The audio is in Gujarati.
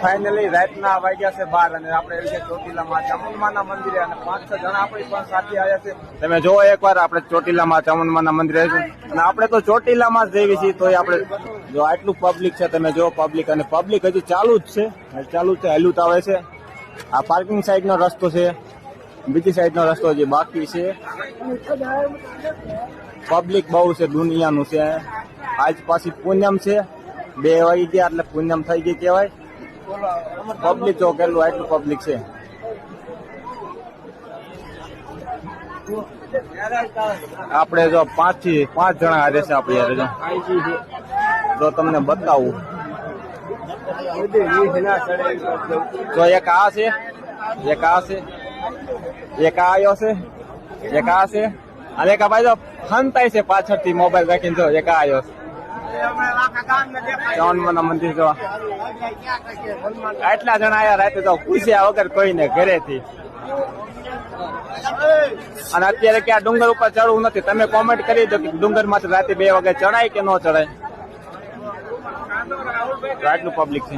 ફાઇનલી રાતના વાગ્યા છે 12 અને આપણે એવી છે ચોટીલામાં ચામુંડમાના મંદિરે અને 5-6 જણા આપણી પણ સાથે આવ્યા છે. તમે જોવો એકવાર આપણે ચોટીલામાં ચામુંડમાના મંદિરે અને આપણે તો ચોટીલામાં જ જઈએ છીએ તોય આપણે જો આટલું પબ્લિક છે તમે જો પબ્લિક અને પબ્લિક હજી ચાલુ જ છે હેલું તો આવે છે. આ પાર્કિંગ સાઈડનો રસ્તો છે, બીજી સાઈડનો રસ્તો હજી બાકી છે. પબ્લિક બહુ છે, દુનિયાનું છે. આજ પાછી પૂનમ છે, 2 વાગી ગયા એટલે પૂનમ થઈ ગઈ કહેવાય. પબ્લિક જો કેટલું આટલું પબ્લિક છે. આપણે જો 5 થી 5 જણા હારે છે આપણે યાર. જો તમને બતાવું તો એક આ છે, એક આ છે, એક આ આવ્યો છે, એક આ છે અને એક આ ભાઈ જો હંતાય છે પાછળથી મોબાઈલ રાખીને. જો એક આ આવ્યો છે. ચામુંડમાના મંદિર જો આટલા જણા આયા રાતે તો પૂછ્યા વગર કોઈને ઘરેથી. અને અત્યારે ક્યાં ડુંગર ઉપર ચડવું નથી. તમે કોમેન્ટ કરી દો કે ડુંગર માંથી રાતે 2 વાગે ચડાય કે ન ચડાય. આટલું પબ્લિક છે.